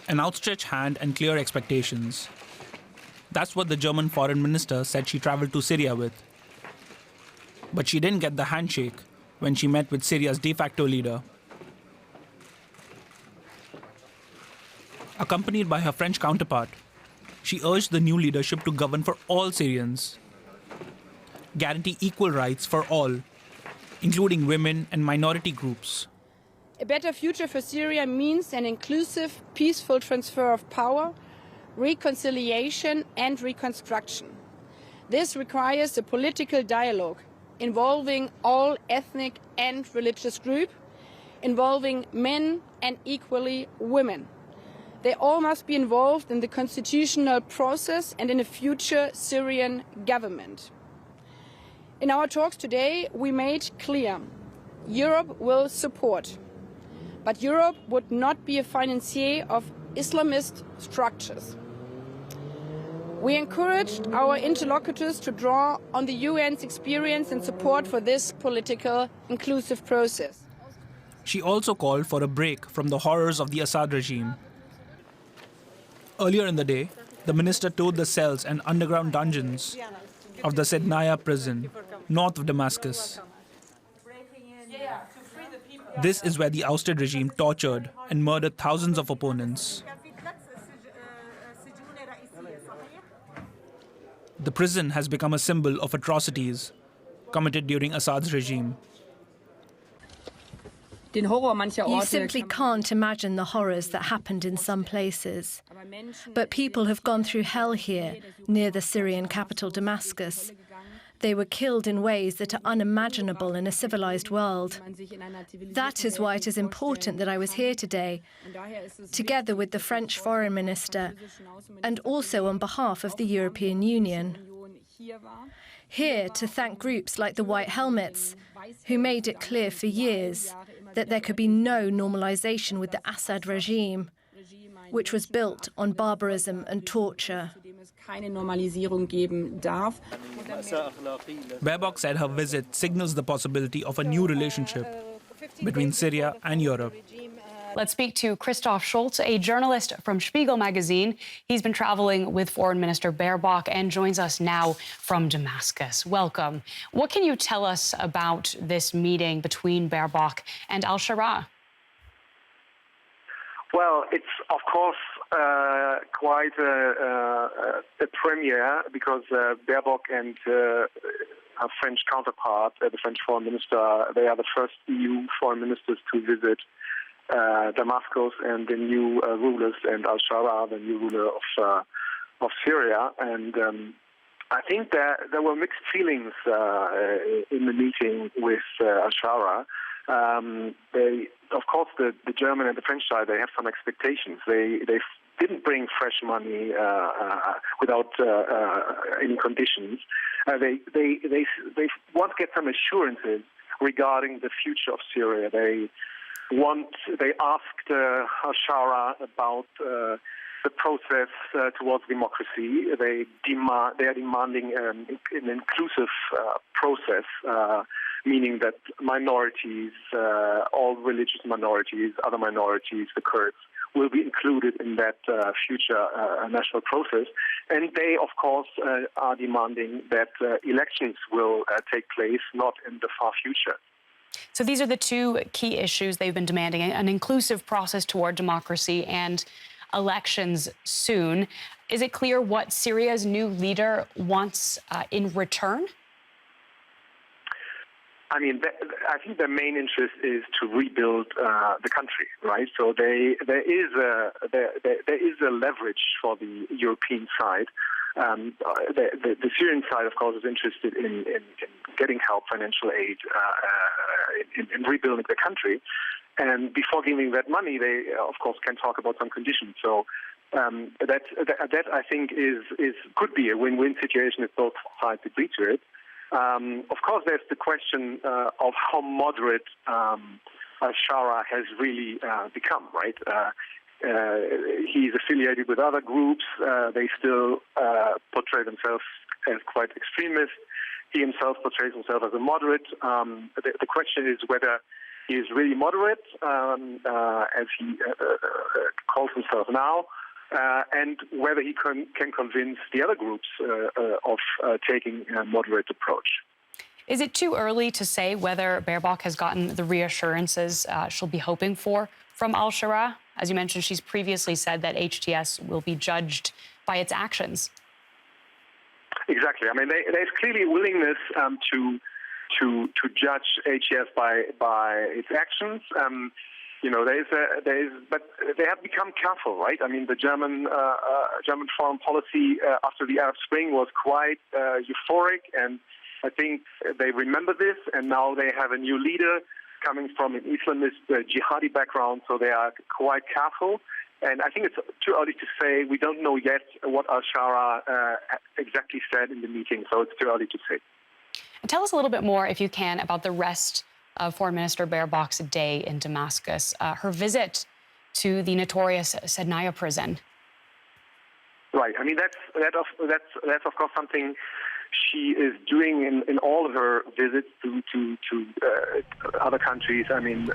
An outstretched hand and clear expectations. That's what the German foreign minister said she traveled to Syria with. But she didn't get the handshake when she met with Syria's de facto leader. Accompanied by her French counterpart, she urged the new leadership to govern for all Syrians, guarantee equal rights for all, including women and minority groups. A better future for Syria means an inclusive, peaceful transfer of power, reconciliation and reconstruction. This requires a political dialogue involving all ethnic and religious groups, involving men and equally women. They all must be involved in the constitutional process and in a future Syrian government. In our talks today, we made clear Europe will support, but Europe would not be a financier of Islamist structures. We encouraged our interlocutors to draw on the UN's experience and support for this political inclusive process. She also called for a break from the horrors of the Assad regime. Earlier in the day, the minister toured the cells and underground dungeons of the Sednaya prison, north of Damascus. This is where the ousted regime tortured and murdered thousands of opponents. The prison has become a symbol of atrocities committed during Assad's regime. You simply can't imagine the horrors that happened in some places. But people have gone through hell here, near the Syrian capital Damascus. They were killed in ways that are unimaginable in a civilized world. That is why it is important that I was here today, together with the French foreign minister, and also on behalf of the European Union. Here to thank groups like the White Helmets, who made it clear for years that there could be no normalization with the Assad regime, which was built on barbarism and torture. Baerbock said her visit signals the possibility of a new relationship between Syria and Europe. Let's speak to Christoph Schult, a journalist from Spiegel magazine. He's been traveling with Foreign Minister Baerbock and joins us now from Damascus. Welcome. What can you tell us about this meeting between Baerbock and al-Sharaa? Well, it's, of course, quite a premiere because Baerbock and her French counterpart, the French foreign minister, they are the first EU foreign ministers to visit Damascus and the new rulers, and al-Sharaa, the new ruler of Syria. And I think there were mixed feelings in the meeting with al-Sharaa. Of course, the German and the French side, they have some expectations. They didn't bring fresh money without any conditions. They want to get some assurances regarding the future of Syria. They asked al-Sharaa about the process towards democracy. They are demanding an inclusive process, meaning that minorities, all religious minorities, other minorities, the Kurds, will be included in that future national process. And they, of course, are demanding that elections will take place not in the far future. So these are the two key issues they've been demanding: an inclusive process toward democracy and elections soon. Is it clear what Syria's new leader wants in return? I mean, I think their main interest is to rebuild the country, right? So there is a leverage for the European side. The Syrian side, of course, is interested in getting help, financial aid, in rebuilding the country. And before giving that money, they, of course, can talk about some conditions. So that I think could be a win-win situation if both sides agree to it. Of course, there's the question of how moderate al-Sharaa has really become, right? He's affiliated with other groups. They still portray themselves as quite extremist. He himself portrays himself as a moderate. The question is whether he is really moderate, as he calls himself himself now, and whether he can convince the other groups of taking a moderate approach. Is it too early to say whether Baerbock has gotten the reassurances she'll be hoping for from al-Sharaa? As you mentioned, she's previously said that HTS will be judged by its actions. Exactly. I mean, there's clearly a willingness to judge HTS by its actions. But they have become careful, right? I mean, the German foreign policy after the Arab Spring was quite euphoric, and I think they remember this, and now they have a new leader coming from an Islamist jihadi background, so they are quite careful. And I think it's too early to say. We don't know yet what al-Sharaa exactly said in the meeting, so it's too early to say. Tell us a little bit more, if you can, about the rest of Foreign Minister Baerbock's day in Damascus, her visit to the notorious Sednaya prison. Right. I mean, that's of course something she is doing in all of her visits to other countries. I mean,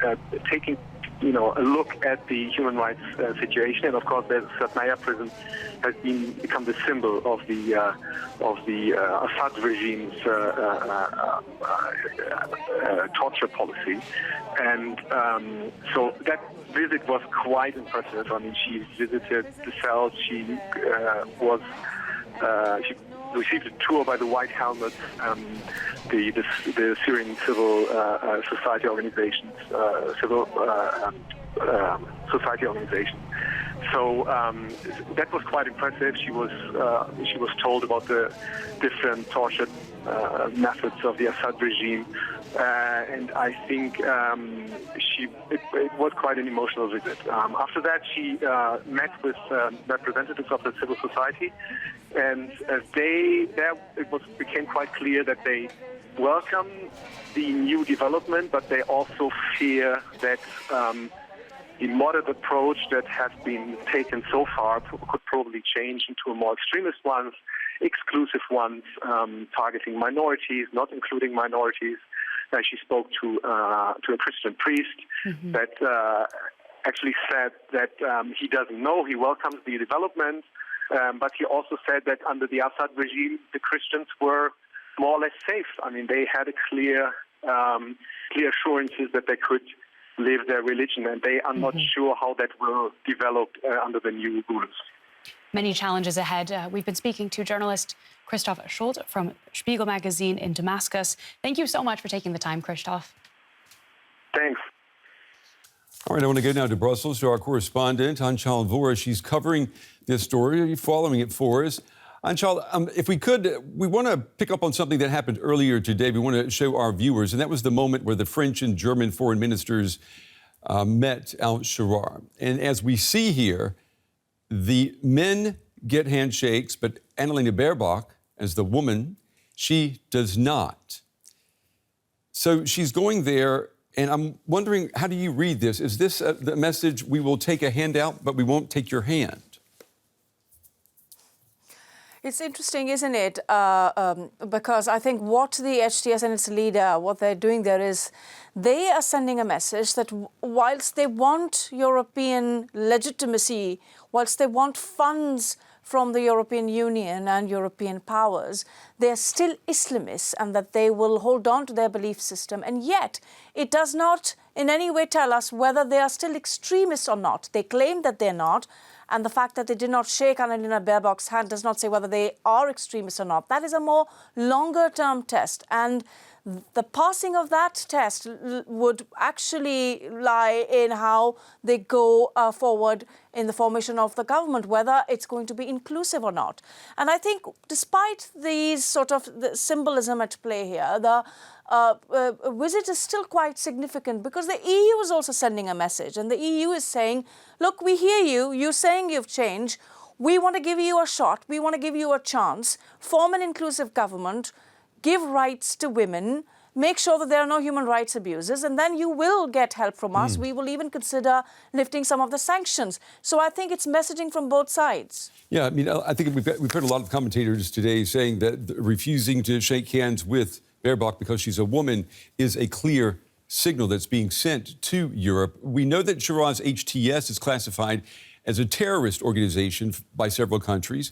taking a look at the human rights situation, and of course, the Sednaya prison has become the symbol of the Assad regime's torture policy, and so that visit was quite impressive. I mean, she visited the cells. She received a tour by the White Helmets, the Syrian civil society organizations, society organization. So that was quite impressive. She was told about the different torture methods of the Assad regime, and I think it was quite an emotional visit. After that, she met with representatives of the civil society, and it became quite clear that they welcome the new development, but they also fear that the moderate approach that has been taken so far could probably change into a more extremist ones, exclusive ones, targeting minorities, not including minorities. She spoke to a Christian priest that actually said that he doesn't know, he welcomes the development, but he also said that under the Assad regime, the Christians were more or less safe. I mean, they had a clear assurances that they could live their religion, and they are not sure how that will develop under the new rules. Many challenges ahead. We've been speaking to journalist Christoph Schult from Spiegel magazine in Damascus. Thank you so much for taking the time, Christoph. Thanks. All right, I want to go now to Brussels to our correspondent, Anchal Vora. She's covering this story. Are you following it for us? Anchal, if we could, we want to pick up on something that happened earlier today. We want to show our viewers, and that was the moment where the French and German foreign ministers met al-Sharaa. And as we see here, the men get handshakes, but Annalena Baerbock, as the woman, she does not. So she's going there, and I'm wondering, how do you read this? Is this the message, we will take a handout, but we won't take your hand? It's interesting, isn't it? Because I think what the HTS and its leader, what they're doing there is they are sending a message that whilst they want European legitimacy, whilst they want funds from the European Union and European powers, they're still Islamists, and that they will hold on to their belief system. And yet, it does not in any way tell us whether they are still extremists or not. They claim that they're not. And the fact that they did not shake Annalena Baerbock's hand does not say whether they are extremists or not. That is a more longer-term test. And the passing of that test would actually lie in how they go forward in the formation of the government, whether it's going to be inclusive or not. And I think despite these sort of the symbolism at play here, the visit is still quite significant because the EU is also sending a message, and the EU is saying, look, we hear you, you're saying you've changed, we want to give you a shot, we want to give you a chance, form an inclusive government, give rights to women, make sure that there are no human rights abuses, and then you will get help from us. We will even consider lifting some of the sanctions. So I think it's messaging from both sides. Yeah, I mean, I think we've heard a lot of commentators today saying that refusing to shake hands with Baerbock because she's a woman is a clear signal that's being sent to Europe. We know that Sharaa's HTS is classified as a terrorist organization by several countries.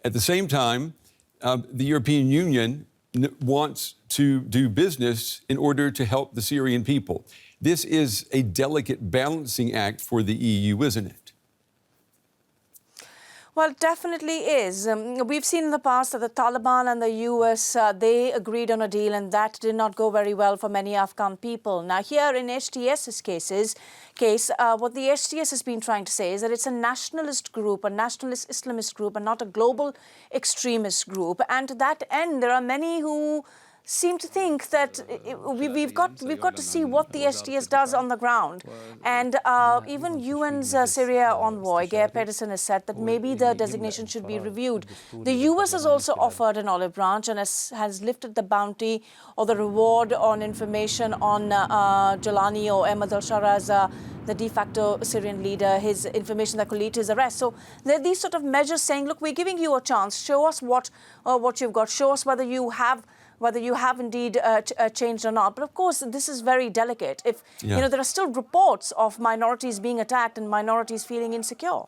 At the same time, the European Union wants to do business in order to help the Syrian people. This is a delicate balancing act for the EU, isn't it? Well, it definitely is. We've seen in the past that the Taliban and the US, they agreed on a deal, and that did not go very well for many Afghan people. Now, here in HTS's case, what the HTS has been trying to say is that it's a nationalist group, a nationalist Islamist group, and not a global extremist group. And to that end, there are many who seem to think that we've got to see what the HTS does on the ground. And even UN's Syria envoy, Geir Pedersen, has said that maybe the designation should be reviewed. The US has also offered an olive branch and has lifted the bounty or the reward on information on Jelani or Ahmad al-Sharaa, the de facto Syrian leader, his information that could lead to his arrest. So there are these sort of measures saying, look, we're giving you a chance. Show us what you've got. Show us whether you have indeed changed or not. But of course, this is very delicate. If there are still reports of minorities being attacked and minorities feeling insecure.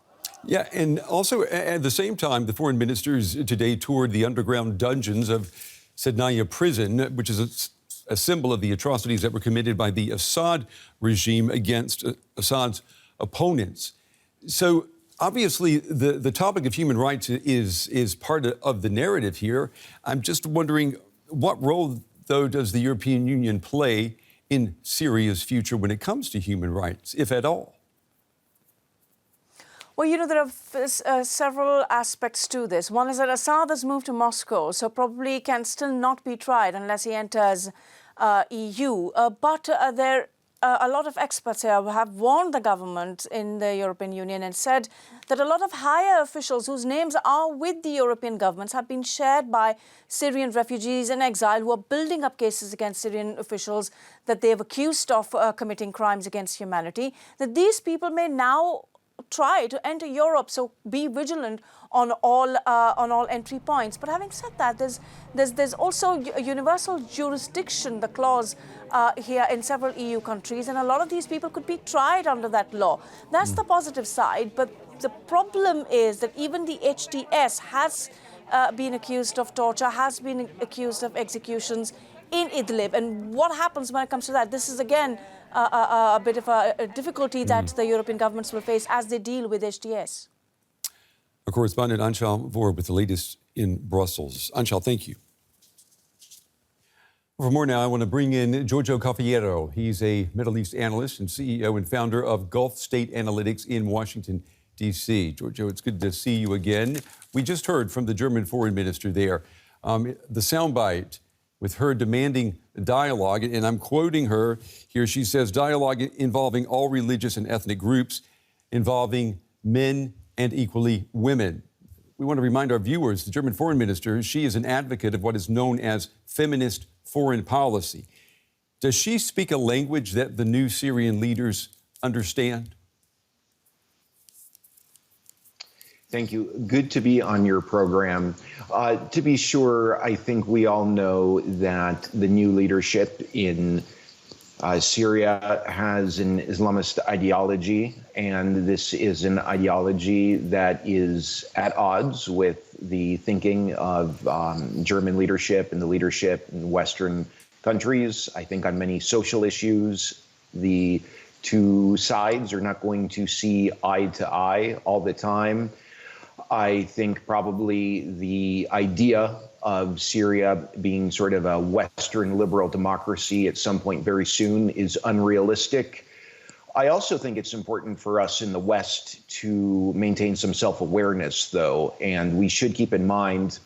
Yeah, and also at the same time, the foreign ministers today toured the underground dungeons of Sednaya prison, which is a symbol of the atrocities that were committed by the Assad regime against Assad's opponents. So obviously, the topic of human rights is part of the narrative here. I'm just wondering, what role, though, does the European Union play in Syria's future when it comes to human rights, if at all? Well, there are several aspects to this. One is that Assad has moved to Moscow, so probably can still not be tried unless he enters EU. But a lot of experts here have warned the government in the European Union and said that a lot of higher officials whose names are with the European governments have been shared by Syrian refugees in exile who are building up cases against Syrian officials that they have accused of committing crimes against humanity, that these people may now try to enter Europe, so be vigilant on all entry points. But having said that, there's also a universal jurisdiction, the clause here in several EU countries, and a lot of these people could be tried under that law. That's the positive side, but the problem is that even the HTS has been accused of torture, has been accused of executions in Idlib. And what happens when it comes to that? This is, again, a bit of a difficulty that the European governments will face as they deal with HTS. Our correspondent Anchal Vora with the latest in Brussels. Anchal, thank you. For more now, I want to bring in Giorgio Cafiero. He's a Middle East analyst and CEO and founder of Gulf State Analytics in Washington, D.C. Giorgio, it's good to see you again. We just heard from the German foreign minister there, the soundbite with her demanding dialogue, and I'm quoting her here. She says, dialogue involving all religious and ethnic groups, involving men and equally women. We want to remind our viewers, the German foreign minister, she is an advocate of what is known as feminist foreign policy. Does she speak a language that the new Syrian leaders understand? Thank you. Good to be on your program. To be sure, I think we all know that the new leadership in Syria has an Islamist ideology, and this is an ideology that is at odds with the thinking of German leadership and the leadership in Western countries. I think on many social issues, the two sides are not going to see eye to eye all the time. I think probably the idea of Syria being sort of a Western liberal democracy at some point very soon is unrealistic. I also think it's important for us in the West to maintain some self-awareness, though, and we should keep in mind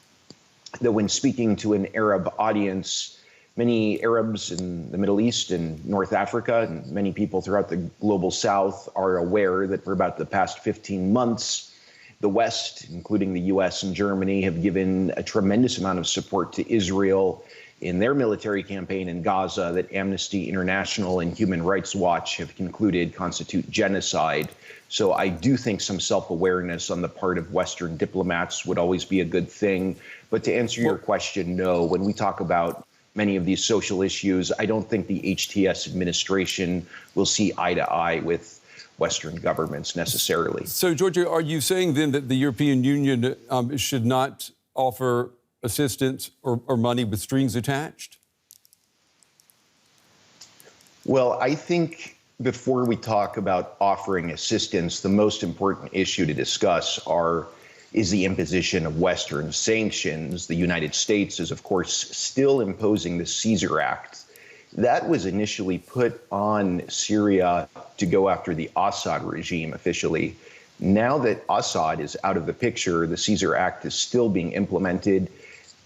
that when speaking to an Arab audience, many Arabs in the Middle East and North Africa and many people throughout the global South are aware that for about the past 15 months, the West, including the US and Germany, have given a tremendous amount of support to Israel in their military campaign in Gaza that Amnesty International and Human Rights Watch have concluded constitute genocide. So I do think some self-awareness on the part of Western diplomats would always be a good thing. But to answer your question, no, when we talk about many of these social issues, I don't think the HTS administration will see eye to eye with Western governments necessarily. So, Giorgio, are you saying then that the European Union should not offer assistance or money with strings attached? Well, I think before we talk about offering assistance, the most important issue to discuss is the imposition of Western sanctions. The United States is, of course, still imposing the Caesar Act. That was initially put on Syria to go after the Assad regime officially. Now that Assad is out of the picture, the Caesar Act is still being implemented,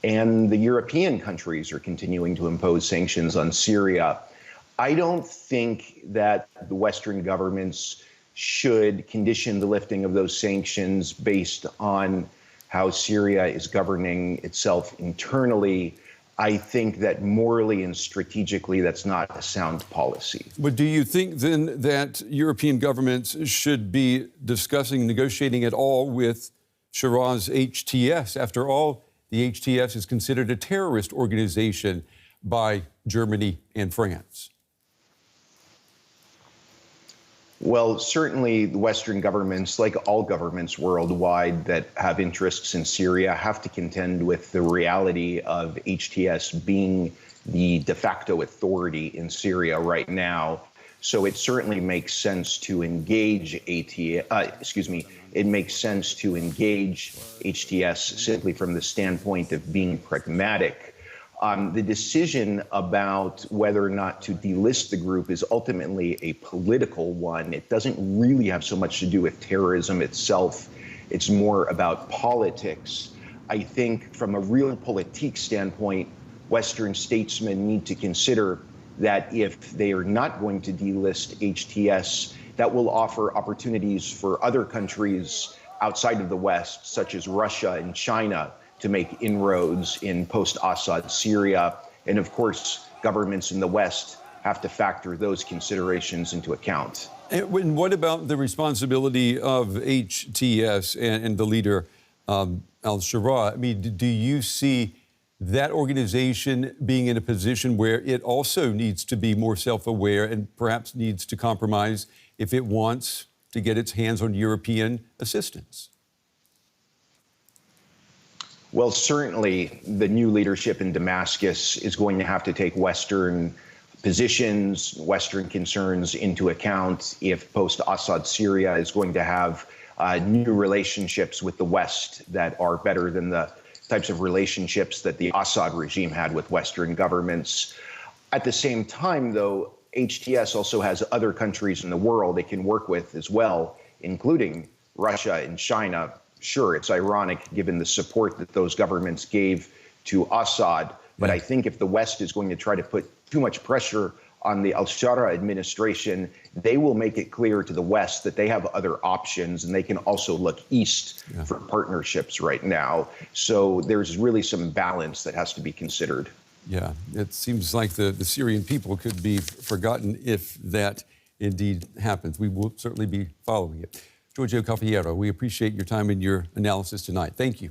and the European countries are continuing to impose sanctions on Syria. I don't think that the Western governments should condition the lifting of those sanctions based on how Syria is governing itself internally. I think that morally and strategically, that's not a sound policy. But do you think then that European governments should be discussing, negotiating at all with Shaara's HTS? After all, the HTS is considered a terrorist organization by Germany and France. Well, certainly the Western governments, like all governments worldwide that have interests in Syria, have to contend with the reality of HTS being the de facto authority in Syria right now. So it certainly makes sense to engage it makes sense to engage HTS simply from the standpoint of being pragmatic. The decision about whether or not to delist the group is ultimately a political one. It doesn't really have so much to do with terrorism itself. It's more about politics. I think from a realpolitik standpoint, Western statesmen need to consider that if they are not going to delist HTS, that will offer opportunities for other countries outside of the West, such as Russia and China, to make inroads in post-Assad Syria. And of course, governments in the West have to factor those considerations into account. And what about the responsibility of HTS and the leader, al-Sharaa? I mean, do you see that organization being in a position where it also needs to be more self-aware and perhaps needs to compromise if it wants to get its hands on European assistance? Well, certainly the new leadership in Damascus is going to have to take Western positions, Western concerns into account if post-Assad Syria is going to have new relationships with the West that are better than the types of relationships that the Assad regime had with Western governments. At the same time, though, HTS also has other countries in the world it can work with as well, including Russia and China. Sure, it's ironic given the support that those governments gave to Assad, but I think if the West is going to try to put too much pressure on the al-Sharaa administration, they will make it clear to the West that they have other options and they can also look east for partnerships right now. So there's really some balance that has to be considered. Yeah, it seems like the Syrian people could be forgotten if that indeed happens. We will certainly be following it. Giorgio Cafiero, we appreciate your time and your analysis tonight. Thank you.